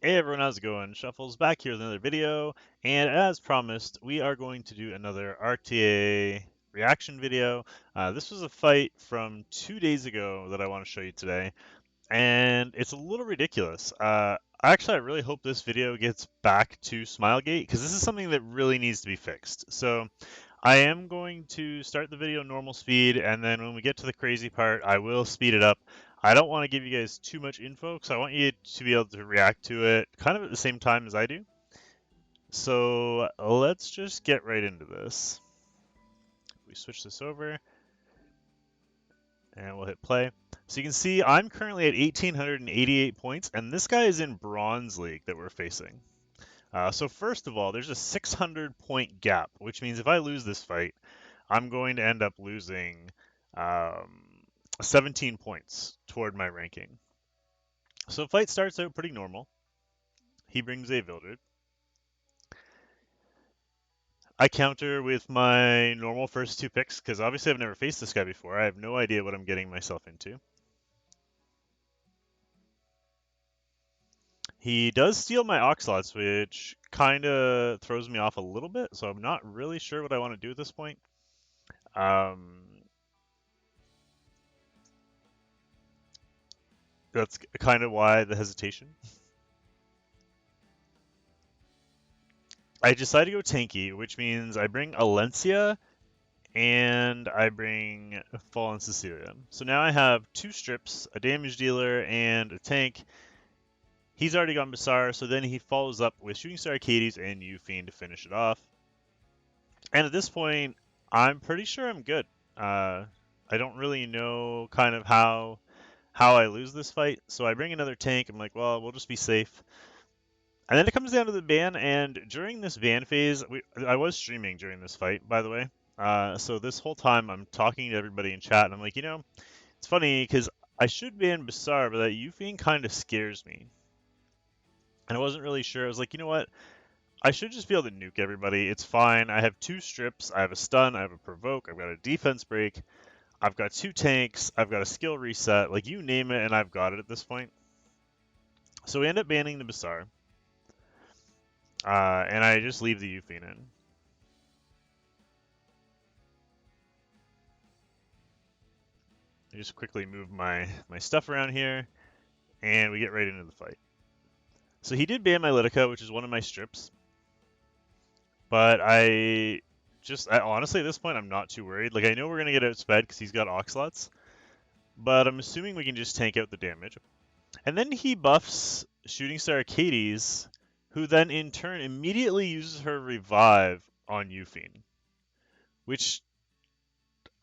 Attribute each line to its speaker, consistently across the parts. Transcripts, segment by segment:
Speaker 1: Hey everyone, how's it going? Shuffles back here with another video, and as promised, we are going to do another RTA reaction video. This was a fight from 2 days ago that I want to show you today, and it's a little ridiculous. Actually, I really hope this video gets back to Smilegate, because this is something that really needs to be fixed. So I am going to start the video normal speed, and then when we get to the crazy part, I will speed it up. I don't want to give you guys too much info, because I want you to be able to react to it kind of at the same time as I do. So let's just get right into this. We switch this over, and we'll hit play. So you can see I'm currently at 1,888 points, and this guy is in Bronze League that we're facing. So first of all, there's a 600 point gap, which means if I lose this fight, I'm going to end up losing um, 17 points toward my ranking. So fight starts out pretty normal. He brings a Vildred. I counter with my normal first two picks because obviously I've never faced this guy before. I have no idea what I'm getting myself into. He does steal my Oxlots, which kind of throws me off a little bit, so I'm not really sure what I want to do at this point. Um, that's kind of why the hesitation. I decide to go tanky, which means I bring Alencia and I bring Fallen Cecilia. So now I have two strips, a damage dealer, and a tank. He's already gone Basar, so then he follows up with Shooting Star Arcades and Ufiend to finish it off. And at this point, I'm pretty sure I'm good. I don't really know kind of how I lose this fight, so I bring another tank. I'm like, well, we'll just be safe. And then it comes down to the ban, and during this ban phase, I was streaming during this fight, by the way. So this whole time I'm talking to everybody in chat, and I'm like, it's funny because I should ban Basar, but that Yufian kind of scares me. And I wasn't really sure. I was like, you know what? I should just be able to nuke everybody. It's fine. I have two strips. I have a stun. I have a provoke. I've got a defense break. I've got two tanks. I've got a skill reset. Like, you name it, and I've got it at this point. So we end up banning the Basar. And I just leave the Yufian in. I just quickly move my stuff around here, and we get right into the fight. So he did ban my Litica, which is one of my strips, but honestly, at this point, I'm not too worried. Like, I know we're going to get outsped because he's got Oxlots, but I'm assuming we can just tank out the damage. And then he buffs Shooting Star Arcades, who then in turn immediately uses her revive on Yufiend, which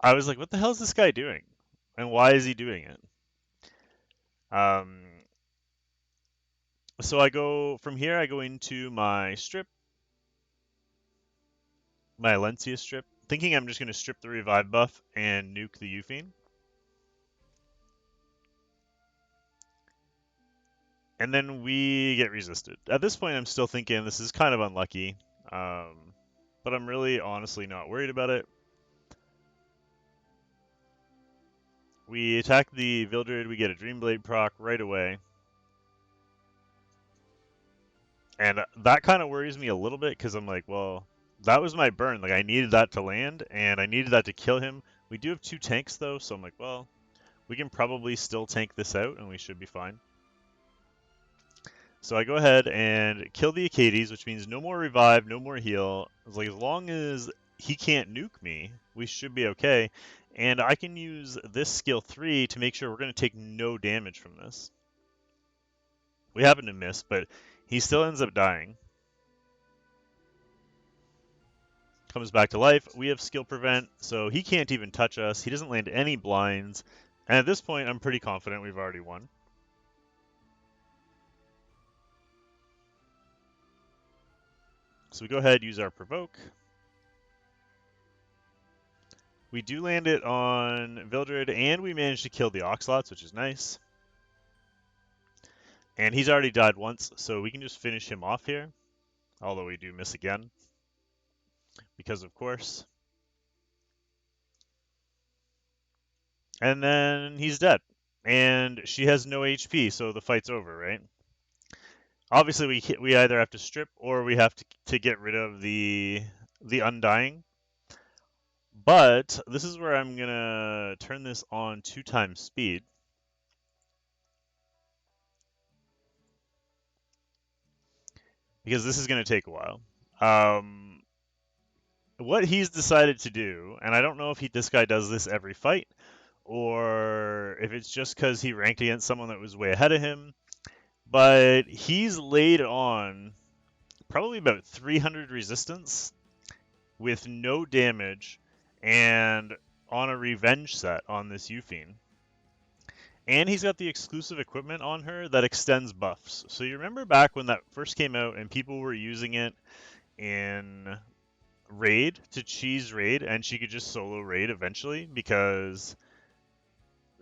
Speaker 1: I was like, what the hell is this guy doing? And why is he doing it? Um, so I go from here, I go into my strip, my Alencia strip, thinking I'm just going to strip the revive buff and nuke the Yufiend. And then we get resisted. At this point, I'm still thinking this is kind of unlucky, but I'm really honestly not worried about it. We attack the Vildred, we get a Dreamblade proc right away. And that kind of worries me a little bit because I'm like, well, that was my burn. Like, I needed that to land, and I needed that to kill him. We do have two tanks, though, so I'm like, well, we can probably still tank this out, and we should be fine. So I go ahead and kill the Acades, which means no more revive, no more heal. It's like, as long as he can't nuke me, we should be okay. And I can use this skill 3 to make sure we're going to take no damage from this. We happen to miss, but he still ends up dying. Comes back to life. We have skill prevent, so he can't even touch us. He doesn't land any blinds. And at this point, I'm pretty confident we've already won. So we go ahead, use our provoke. We do land it on Vildred, and we managed to kill the Oxlots, which is nice. And he's already died once, so we can just finish him off here. Although we do miss again. Because of course. And then he's dead. And she has no HP, so the fight's over, right? Obviously, we either have to strip or we have to get rid of the Undying. But this is where I'm gonna turn this on 2 times speed. Because this is gonna take a while. What he's decided to do, and I don't know if this guy does this every fight, or if it's just because he ranked against someone that was way ahead of him, but he's laid on probably about 300 resistance with no damage and on a revenge set on this Euphine. And he's got the exclusive equipment on her that extends buffs. So you remember back when that first came out and people were using it in raid to cheese raid, and she could just solo raid eventually because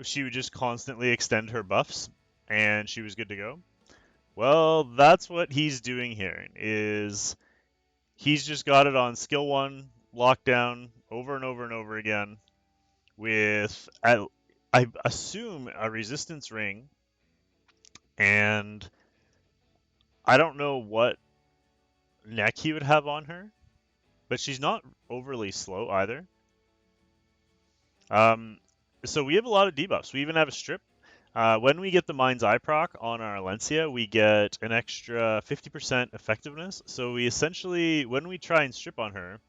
Speaker 1: she would just constantly extend her buffs and she was good to go. Well, that's what he's doing here. Is he's just got it on skill 1 lockdown over and over and over again with I assume a resistance ring, and I don't know what neck he would have on her, but she's not overly slow either. So we have a lot of debuffs. We even have a strip. When we get the Mind's Eye proc on our Alencia, we get an extra 50% effectiveness. So we essentially, when we try and strip on her,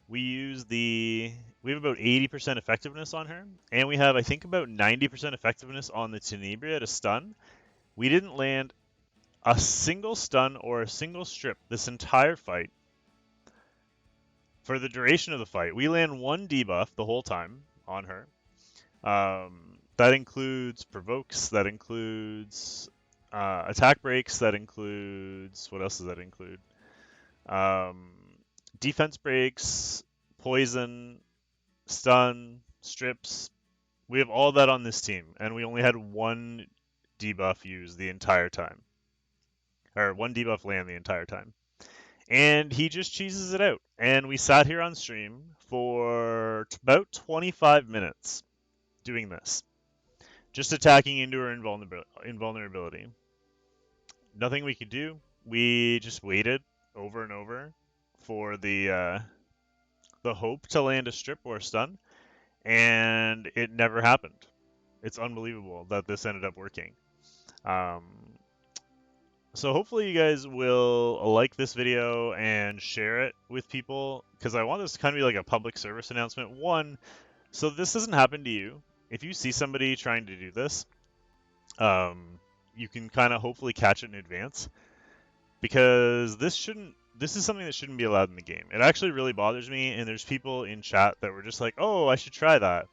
Speaker 1: we have about 80% effectiveness on her, and we have, I think, about 90% effectiveness on the Tenebria to stun. We didn't land a single stun or a single strip this entire fight. For the duration of the fight, we land 1 debuff the whole time on her. That includes provokes, that includes attack breaks, that includes, what else does that include? Defense breaks, poison, stun, strips. We have all that on this team, and we only had 1 debuff used the entire time. Or 1 debuff land the entire time. And he just cheeses it out. And we sat here on stream for about 25 minutes doing this. Just attacking into her invulnerability. Nothing we could do. We just waited over and over for the hope to land a strip or a stun, and it never happened. It's unbelievable that this ended up working. So hopefully you guys will like this video and share it with people, because I want this to kind of be like a public service announcement. One, so this doesn't happen to you. If you see somebody trying to do this, you can kind of hopefully catch it in advance, because this is something that shouldn't be allowed in the game. It actually really bothers me, and there's people in chat that were just like, oh, I should try that.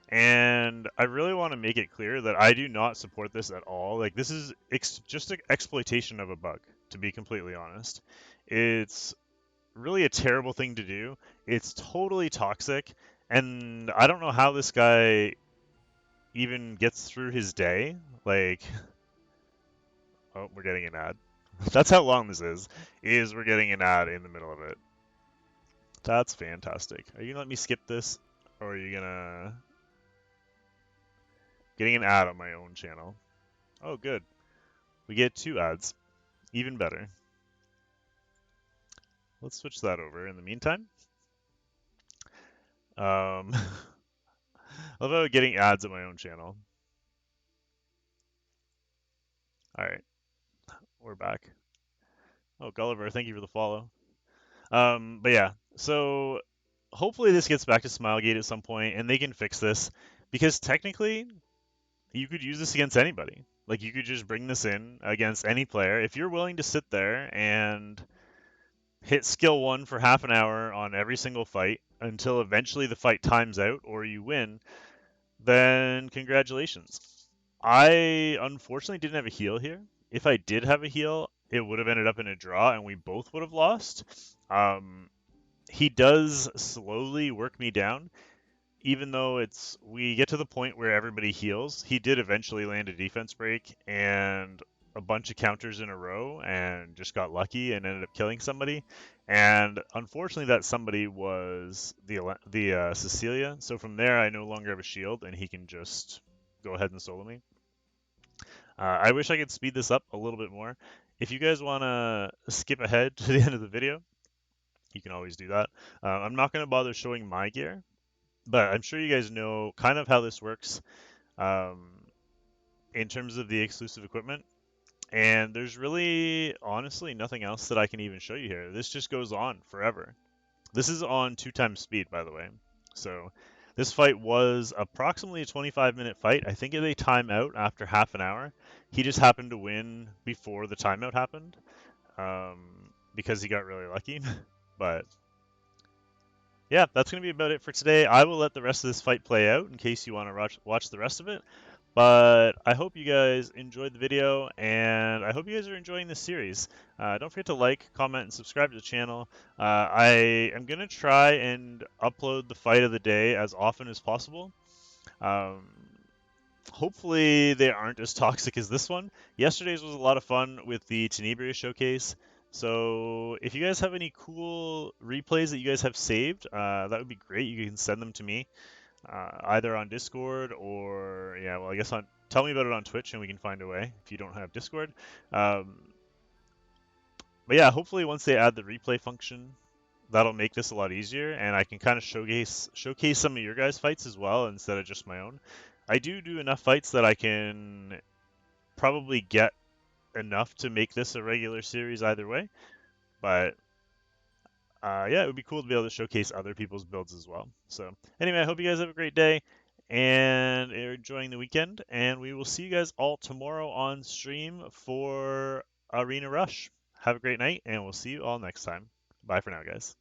Speaker 1: And I really want to make it clear that I do not support this at all. Like, this is just an exploitation of a bug, to be completely honest. It's really a terrible thing to do. It's totally toxic, and I don't know how this guy even gets through his day. Like, oh, we're getting an ad. That's how long this is we're getting an ad in the middle of it. That's fantastic. Are you gonna let me skip this, or are you gonna... Getting an ad on my own channel. Oh, good. We get 2 ads. Even better. Let's switch that over in the meantime. I love how getting ads on my own channel. Alright. We're back. Oh, Gulliver, thank you for the follow. But yeah, so hopefully this gets back to Smilegate at some point, and they can fix this, because technically you could use this against anybody. Like, you could just bring this in against any player. If you're willing to sit there and hit skill 1 for half an hour on every single fight until eventually the fight times out or you win, then congratulations. I unfortunately didn't have a heal here. If I did have a heal, it would have ended up in a draw and we both would have lost. He does slowly work me down. Even though we get to the point where everybody heals, he did eventually land a defense break and a bunch of counters in a row and just got lucky and ended up killing somebody. And unfortunately, that somebody was the Cecilia. So from there, I no longer have a shield, and he can just go ahead and solo me. I wish I could speed this up a little bit more. If you guys want to skip ahead to the end of the video, you can always do that. I'm not going to bother showing my gear, but I'm sure you guys know kind of how this works um, in terms of the exclusive equipment. And there's really, honestly, nothing else that I can even show you here. This just goes on forever. This is on 2 times speed, by the way. So this fight was approximately a 25-minute fight. I think they time out after half an hour. He just happened to win before the timeout happened because he got really lucky. But yeah, that's going to be about it for today. I will let the rest of this fight play out in case you want to watch the rest of it. But I hope you guys enjoyed the video, and I hope you guys are enjoying this series. Don't forget to like, comment, and subscribe to the channel. I am going to try and upload the fight of the day as often as possible. Um, Hopefully they aren't as toxic as this one. Yesterday's was a lot of fun with the Tenebria showcase. So if you guys have any cool replays that you guys have saved, that would be great. You can send them to me either on Discord or yeah, well I guess on tell me about it on Twitch and we can find a way if you don't have Discord. Um, but yeah, hopefully once they add the replay function, that'll make this a lot easier, and I can kind of showcase some of your guys' fights as well instead of just my own. I do enough fights that I can probably get enough to make this a regular series either way. But yeah, it would be cool to be able to showcase other people's builds as well. So anyway, I hope you guys have a great day and are enjoying the weekend. And we will see you guys all tomorrow on stream for Arena Rush. Have a great night, and we'll see you all next time. Bye for now, guys.